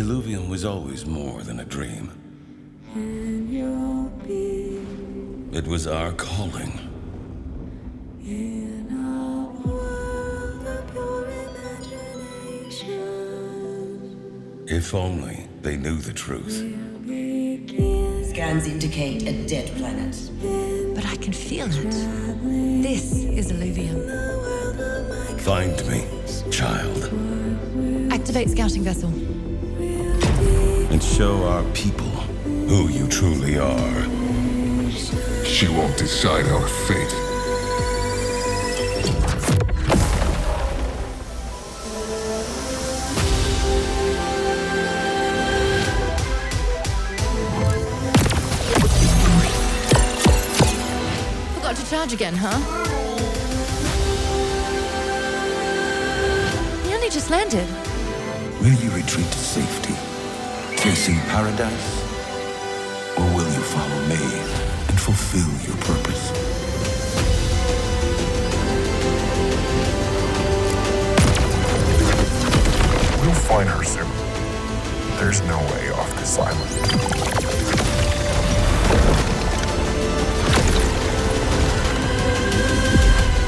Illuvium was always more than a dream. It was our calling. In a world of pure imagination. If only they knew the truth. Scans indicate a dead planet. But I can feel it. This is Illuvium. Find me, child. Activate scouting vessel. And show our people who you truly are. She won't decide our fate. Forgot to charge again, huh? He only just landed. Will you retreat to safety, chasing paradise? Or will you follow me and fulfill your purpose? We'll find her soon. There's no way off this island.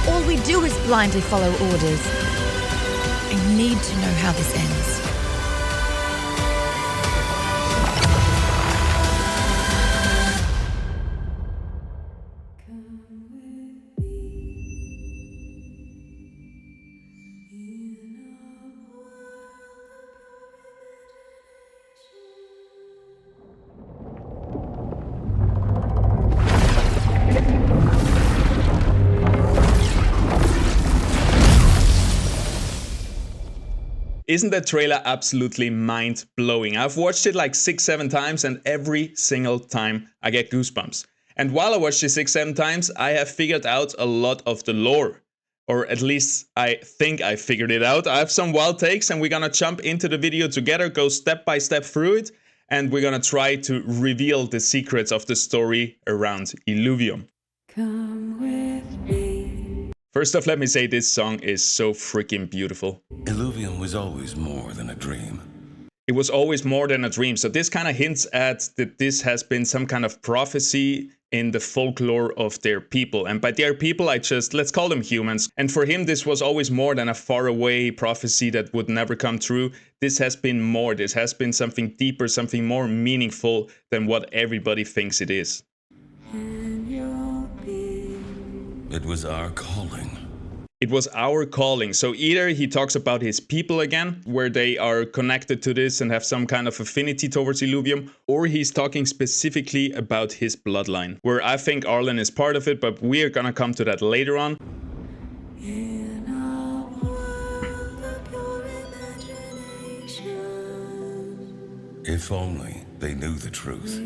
All we do is blindly follow orders. I need to know how this ends. Isn't that trailer absolutely mind-blowing? I've watched it like 6-7 times and every single time I get goosebumps. And while I watched it 6-7 times, I have figured out a lot of the lore. Or at least I think I figured it out. I have some wild takes and we're gonna jump into the video together, go step by step through it, and we're gonna try to reveal the secrets of the story around Illuvium. Come with me. First off, let me say this song is so freaking beautiful. Illuvium was always more than a dream. It was always more than a dream. So this kind of hints at that this has been some kind of prophecy in the folklore of their people. And by their people, let's call them humans. And for him, this was always more than a faraway prophecy that would never come true. This has been more. This has been something deeper, something more meaningful than what everybody thinks it is. It was our calling. It was our calling. So either he talks about his people again, where they are connected to this and have some kind of affinity towards Illuvium, or he's talking specifically about his bloodline, where I think Arlen is part of it, but we are gonna come to that later on. In a world of pure imagination. If only they knew the truth.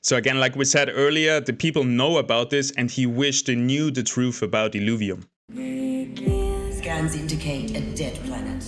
So again, like we said earlier, the people know about this and he wished they knew the truth about Illuvium. Scans indicate a dead planet.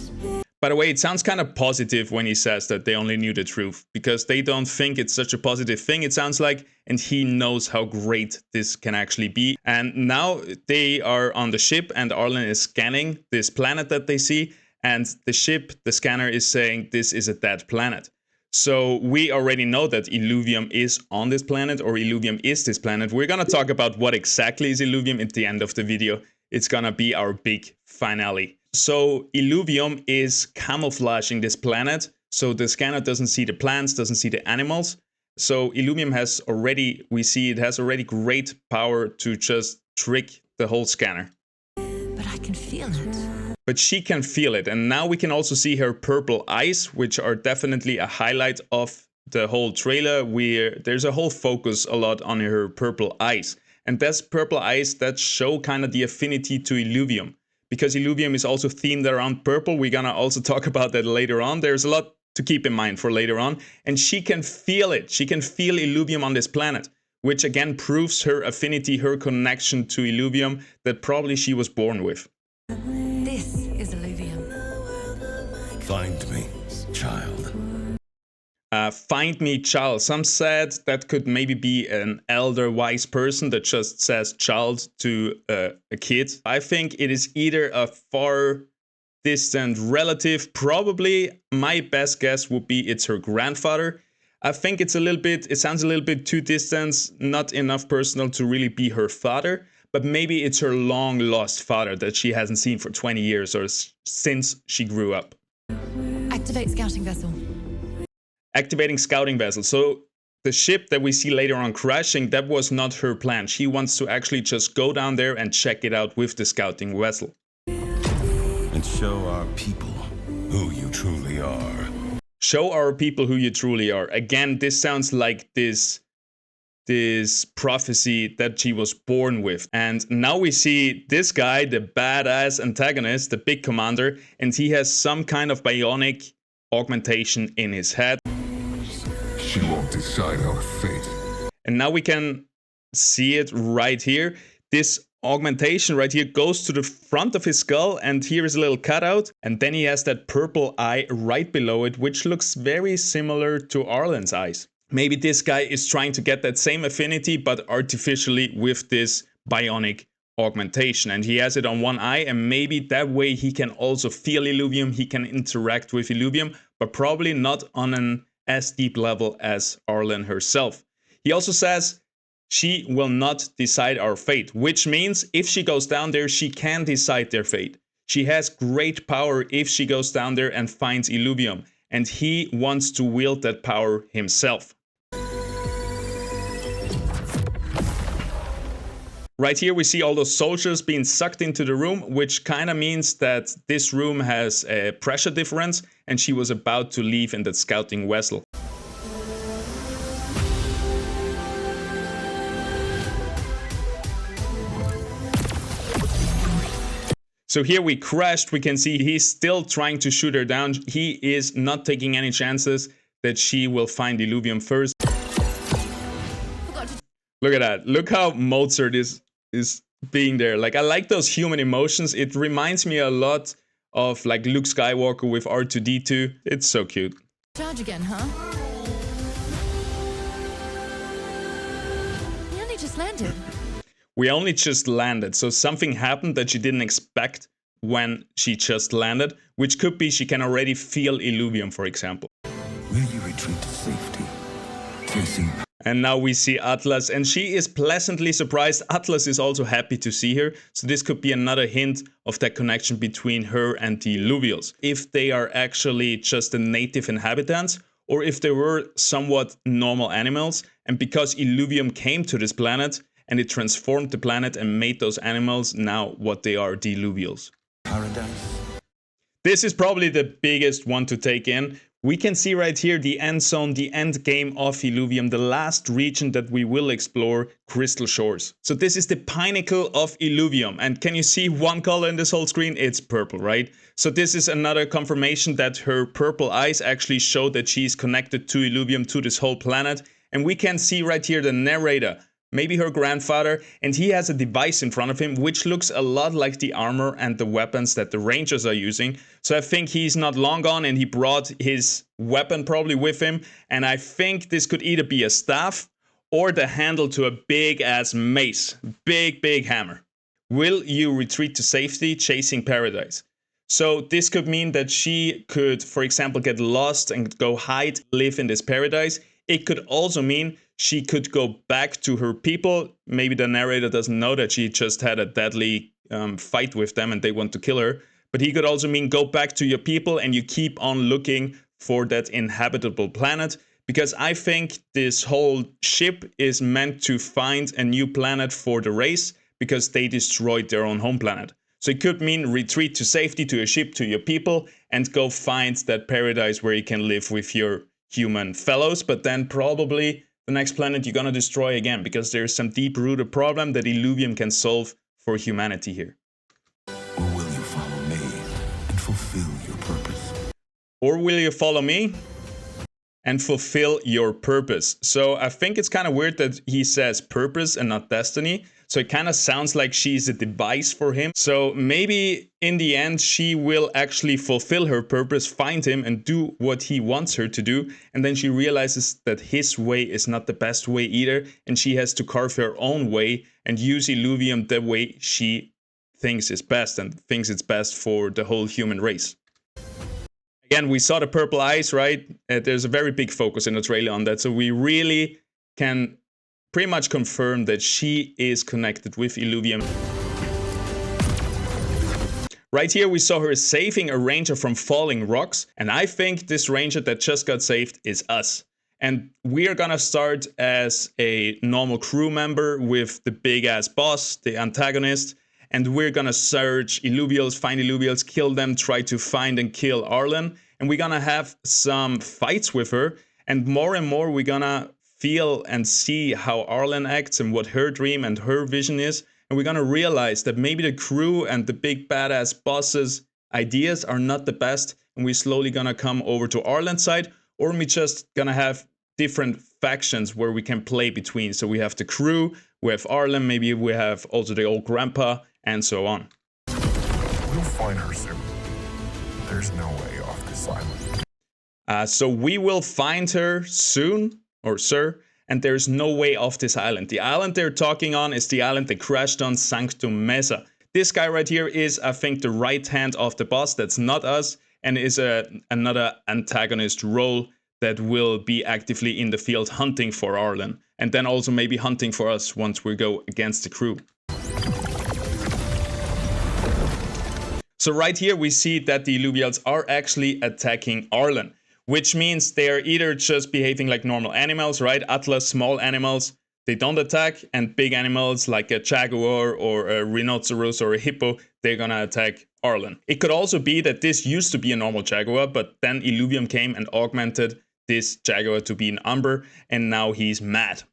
By the way, it sounds kind of positive when he says that they only knew the truth, because they don't think it's such a positive thing, it sounds like, and he knows how great this can actually be. And now they are on the ship and Arlen is scanning this planet that they see, and the ship, the scanner, is saying this is a dead planet. So we already know that Illuvium is on this planet, or Illuvium is this planet. We're gonna talk about what exactly is Illuvium at the end of the video. It's gonna be our big finale. So Illuvium is camouflaging this planet, so the scanner doesn't see the plants, doesn't see the animals. So Illuvium has already, we see it has already great power to just trick the whole scanner. But I can feel it. But she can feel it, and now we can also see her purple eyes, which are definitely a highlight of the whole trailer, where there's a whole focus a lot on her purple eyes. And that's purple eyes that show kind of the affinity to Illuvium. Because Illuvium is also themed around purple, we're gonna also talk about that later on. There's a lot to keep in mind for later on. And she can feel it. She can feel Illuvium on this planet, which again proves her affinity, her connection to Illuvium that probably she was born with. This is Illuvium. Find me, child. Find me, child. Some said that could maybe be an elder wise person that just says child to a kid. I think it is either a far distant relative. Probably my best guess would be it's her grandfather. I think it sounds a little bit too distant, not enough personal to really be her father, but maybe it's her long lost father that she hasn't seen for 20 years or since she grew up. Activate scouting vessel. Activating scouting vessel. So the ship that we see later on crashing, that was not her plan. She wants to actually just go down there and check it out with the scouting vessel. And show our people who you truly are. Show our people who you truly are. Again, this sounds like this prophecy that she was born with. And now we see this guy, the badass antagonist, the big commander, and he has some kind of bionic augmentation in his head. She won't decide our fate. And now we can see it right here. This augmentation right here goes to the front of his skull, and here is a little cutout, and then he has that purple eye right below it, which looks very similar to Arlen's eyes. Maybe this guy is trying to get that same affinity, but artificially with this bionic augmentation, and he has it on one eye, and maybe that way he can also feel Illuvium, he can interact with Illuvium, but probably not on an as deep level as Arlen herself. He also says she will not decide our fate, which means if she goes down there, she can decide their fate. She has great power if she goes down there and finds Illuvium, and he wants to wield that power himself. Right here we see all those soldiers being sucked into the room, which kind of means that this room has a pressure difference and she was about to leave in that scouting vessel. So here we crashed, we can see he's still trying to shoot her down. He is not taking any chances that she will find Illuvium first. Look at that. Look how Mozart is being there. Like, I like those human emotions. It reminds me a lot of like Luke Skywalker with R2-D2. It's so cute. Charge again, huh? We only just landed. We only just landed. So something happened that she didn't expect when she just landed, which could be she can already feel Illuvium, for example. Will you retreat to safety? Chasing. And now we see Atlas, and she is pleasantly surprised. Atlas is also happy to see her, so this could be another hint of that connection between her and the Illuvials. If they are actually just the native inhabitants, or if they were somewhat normal animals, and because Illuvium came to this planet, and it transformed the planet and made those animals now what they are, the Illuvials. Paradise. This is probably the biggest one to take in. We can see right here the end zone, the end game of Illuvium, the last region that we will explore, Crystal Shores. So this is the pinnacle of Illuvium. And can you see one color in this whole screen? It's purple, right? So this is another confirmation that her purple eyes actually show that she's connected to Illuvium, to this whole planet. And we can see right here the narrator, maybe her grandfather, and he has a device in front of him which looks a lot like the armor and the weapons that the Rangers are using. So I think he's not long gone and he brought his weapon probably with him, and I think this could either be a staff or the handle to a big ass mace. Big hammer. Will you retreat to safety, chasing paradise? So this could mean that she could, for example, get lost and go hide, live in this paradise. It could also mean she could go back to her people. Maybe the narrator doesn't know that she just had a deadly fight with them and they want to kill her. But he could also mean go back to your people and you keep on looking for that inhabitable planet. Because I think this whole ship is meant to find a new planet for the race because they destroyed their own home planet. So it could mean retreat to safety, to your ship, to your people, and go find that paradise where you can live with your human fellows. But then probably the next planet you're gonna destroy again, because there's some deep-rooted problem that Illuvium can solve for humanity here. Or will you follow me and fulfill your purpose? Or will you follow me and fulfill your purpose? So I think it's kind of weird that he says purpose and not destiny. So it kind of sounds like she's a device for him. So maybe in the end, she will actually fulfill her purpose, find him and do what he wants her to do. And then she realizes that his way is not the best way either. And she has to carve her own way and use Illuvium the way she thinks is best and thinks it's best for the whole human race. Again, we saw the purple eyes, right? There's a very big focus in the trailer on that, so we really can pretty much confirm that she is connected with Illuvium. Right here we saw her saving a ranger from falling rocks, and I think this ranger that just got saved is us. And we are gonna start as a normal crew member with the big ass boss, the antagonist, and we're gonna search Illuvials, find Illuvials, kill them, try to find and kill Arlen, and we're gonna have some fights with her, and more we're gonna feel and see how Arlen acts and what her dream and her vision is, and we're gonna realize that maybe the crew and the big badass boss's ideas are not the best, and we're slowly gonna come over to Arlen's side, or we just gonna have different factions where we can play between. So we have the crew, we have Arlen, maybe we have also the old grandpa, and so on. We'll find her soon. There's no way off this island. So we will find her soon, or sir, and there's no way off this island. The island they're talking on is the island they crashed on, Sanctum Mesa. This guy right here is, I think, the right hand of the boss. That's not us, and is another antagonist role that will be actively in the field hunting for Arlen, and then also maybe hunting for us once we go against the crew. So right here we see that the Illuvials are actually attacking Arlen, which means they are either just behaving like normal animals, right? Atlas, small animals, they don't attack, and big animals like a jaguar or a rhinoceros or a hippo, they're gonna attack Arlen. It could also be that this used to be a normal jaguar, but then Illuvium came and augmented this jaguar to be an umber, and now he's mad.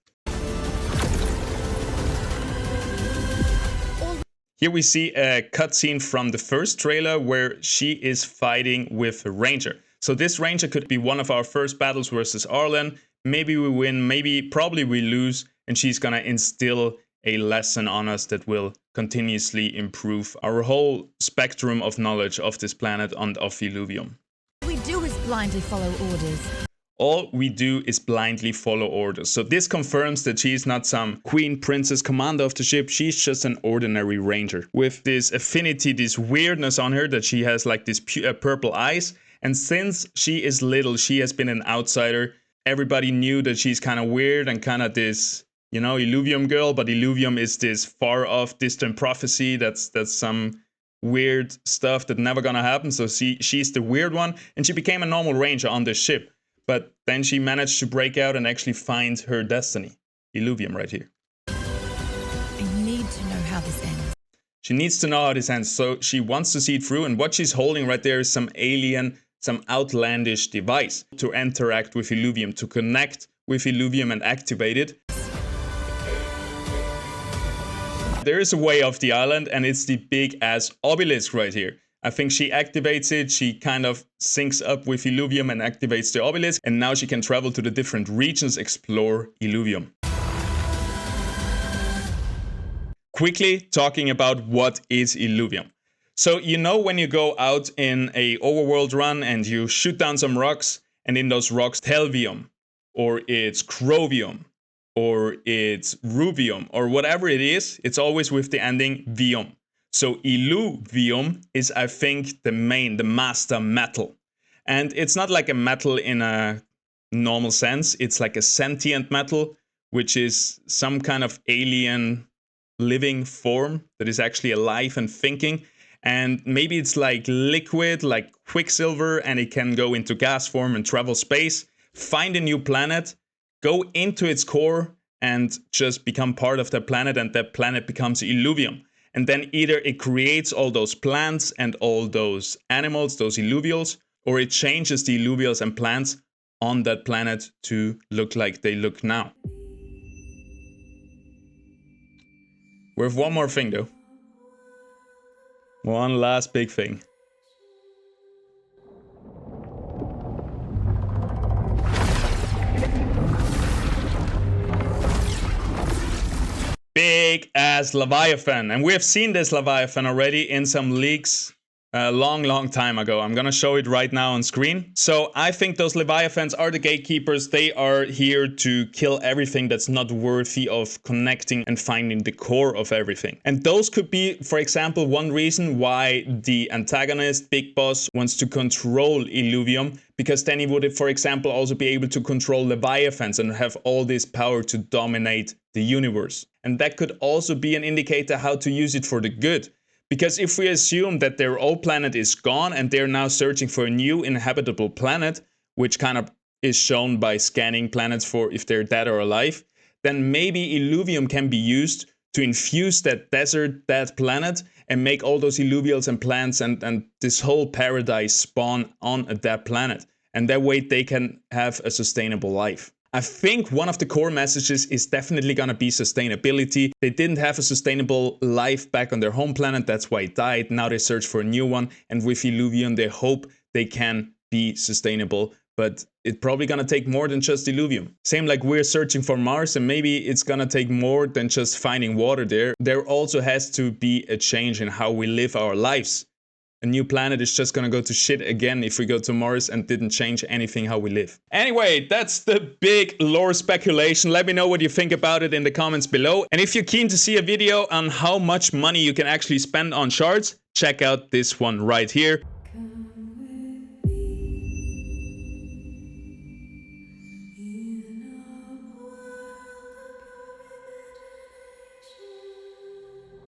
Here we see a cutscene from the first trailer where she is fighting with a ranger. So this ranger could be one of our first battles versus Arlen. Maybe we win, probably we lose, and she's gonna instill a lesson on us that will continuously improve our whole spectrum of knowledge of this planet and of Illuvium. All we do is blindly follow orders. All we do is blindly follow orders. So this confirms that she's not some queen, princess, commander of the ship. She's just an ordinary ranger with this affinity, this weirdness on her, that she has like this purple eyes. And since she is little, she has been an outsider. Everybody knew that she's kind of weird and kind of this, you know, Illuvium girl, but Illuvium is this far off distant prophecy. That's some weird stuff that never gonna happen. So she's the weird one, and she became a normal ranger on this ship. But then she managed to break out and actually find her destiny. Illuvium right here. I need to know how this ends. She needs to know how this ends, so she wants to see it through, and what she's holding right there is some alien, some outlandish device to interact with Illuvium, to connect with Illuvium and activate it. There is a way off the island, and it's the big ass obelisk right here. I think she activates it, she kind of syncs up with Illuvium and activates the obelisk, and now she can travel to the different regions, explore Illuvium. Quickly talking about what is Illuvium. So you know when you go out in a overworld run and you shoot down some rocks, and in those rocks Telvium, or it's Chrovium, or it's Rubium, or whatever it is, it's always with the ending Vium. So Illuvium is, I think, the master metal. And it's not like a metal in a normal sense. It's like a sentient metal, which is some kind of alien living form that is actually alive and thinking. And maybe it's like liquid, like Quicksilver, and it can go into gas form and travel space, find a new planet, go into its core, and just become part of that planet, and that planet becomes Illuvium. And then either it creates all those plants and all those animals, those Illuvials, or it changes the Illuvials and plants on that planet to look like they look now. We have one more thing though. One last big thing. Big ass Leviathan, and we have seen this Leviathan already in some leaks A long time ago. I'm gonna show it right now on screen. So I think those Leviathans are the gatekeepers. They are here to kill everything that's not worthy of connecting and finding the core of everything. And those could be, for example, one reason why the antagonist, Big Boss, wants to control Illuvium, because then he would, for example, also be able to control Leviathans and have all this power to dominate the universe. And that could also be an indicator how to use it for the good. Because if we assume that their old planet is gone and they're now searching for a new inhabitable planet, which kind of is shown by scanning planets for if they're dead or alive, then maybe Illuvium can be used to infuse that desert, that planet, and make all those illuvials and plants and this whole paradise spawn on a dead planet. And that way they can have a sustainable life. I think one of the core messages is definitely going to be sustainability. They didn't have a sustainable life back on their home planet, that's why it died. Now they search for a new one, and with Illuvium they hope they can be sustainable. But it's probably going to take more than just Illuvium. Same like we're searching for Mars, and maybe it's going to take more than just finding water there. There also has to be a change in how we live our lives. A new planet is just gonna go to shit again if we go to Mars and didn't change anything how we live. Anyway, that's the big lore speculation. Let me know what you think about it in the comments below. And if you're keen to see a video on how much money you can actually spend on shards, check out this one right here.